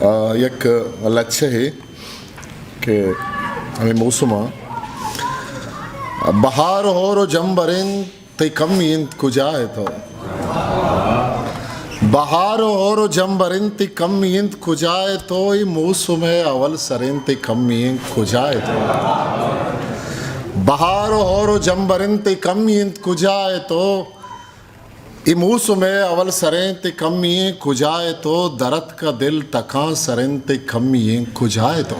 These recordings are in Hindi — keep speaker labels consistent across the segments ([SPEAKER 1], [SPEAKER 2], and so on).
[SPEAKER 1] एक लक्ष्य है कि हमें मौसम बहार हो जंबरें ते कम इंत कुजाए तो बहार हो जंबरें ते कम इंत कुजाए तो ये मौसम अवल सरें ते कम इंत कुजाए तो बहार हो जंबरें ते कम इंत कुजाए तो ये मौसम अवल सरें ते कम इंत कुजाए तो दर्द का दिल तका सरें ते कम इंत कुजाए तो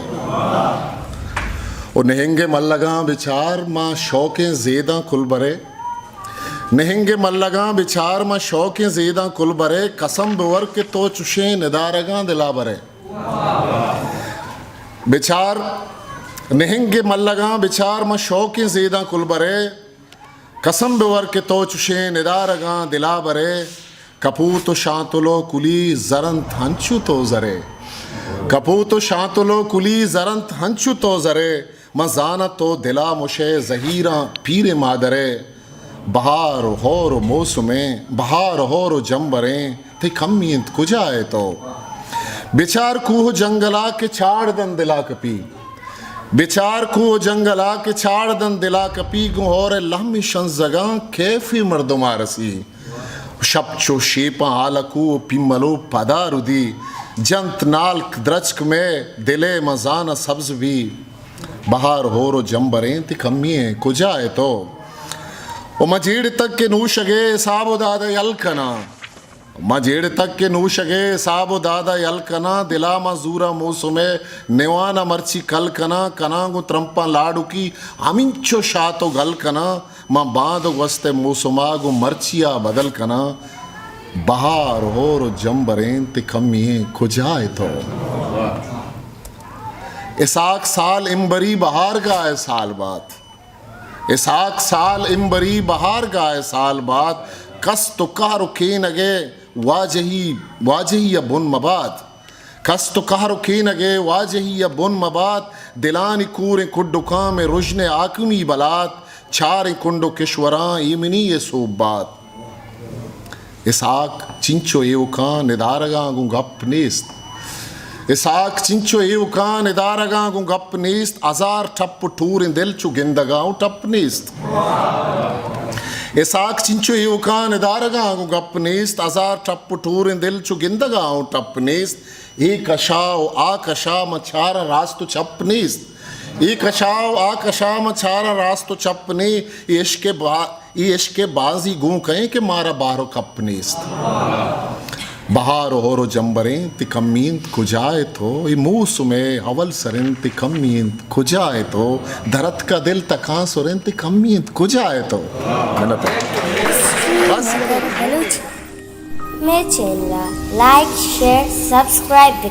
[SPEAKER 1] और नहेंगे मल्लगा बिचार माँ शौक़ें ज़ेदा कुल बरे नहेंगे मल्लगा बिचार माँ शौक़ें ज़ेदा कुल बरे कसम बवर के तो चुशे निदारगा दिला बरे बिचार नहेंगे मल्लगा बिचार माँ शौक़ें ज़ेदा कुल बरे कसम बवर के तो चुशे निदारगा दिला बरे कपूत शांतुलो कुली जरंत हंचु तो जरे कपूत शांतुलो कुली जरंत हंचु तो जरे मजाना तो दिला मुशे जहीरा पीरे मादरे बहार होर मौसमें बहार होर जंबरें थे कमियत कुजाए तो बिचार कूह जंगला के छाड़ दन दिला कपी बिचार कूह जंगला के छाड़ दन दिला कपी गुहोर लम्मी शंजगा कैफी मर्दुमारसी शपचो शेपा आलकू पिमलो पदारुदी जंत नाल द्रचक में दिले मजाना सब्ज भी बहार होरो जंबरें ति कम्मिए कुजाए तो ओ मजेड़ तक के नूशगे साबो दादा यलकना मजेड़ तक के नूशगे साबो दादा यलकना दिला मजूरा मौसुमे नेवाना मर्ची कलकना कनागु त्रंपा लाडू की अमिंचो शातो गलकना माँ बांध वस्ते मौसुमागु मर्चिया बदल कना बहार होरो जंबरें ति कम्मिए कुजाए तो इसाक साल इम्बरी बहार गाए साल बाद इसाक साल इम्बरी बहार गाए साल बाद कस तो कारो के नगे वाजही या बुन मबाद कस तो कारो के नगे वाजही या बुन मबाद दिलानी कूरे कुड्डुका में रुजने आकमी बलात चार कुंडो किश्वरा इमनी ये सोबात इसाक चिंचो एवका निदारगा गप नेस्त इसाक चिंचो एवका निदारगा गप नेस्त अजार ठप ठूर दिल चु गिंदगाऊ टप नेस्त इसाक चिंचो एवका निदारगा गप नेस्त अजार ठप ठूर दिल चु गिंदगाऊ टप नेस्त एक अशाव आकशा मछारा रास्तु छप नेस्त एक अशाव आकशा मछारा रास्तु छप ने इश्के बाजी गूं कहें कि मारा बारो कप नेस्त बहार होरो जंबरें ति कम्मींत कुजाए तो ये मौसुमें अवल सरें ति कम्मींत कुजाए तो दर्द का दिल तका सुरें ति कम्मींत कुजाए तो बस
[SPEAKER 2] मेरे चैनल लाइक शेयर सब्सक्राइब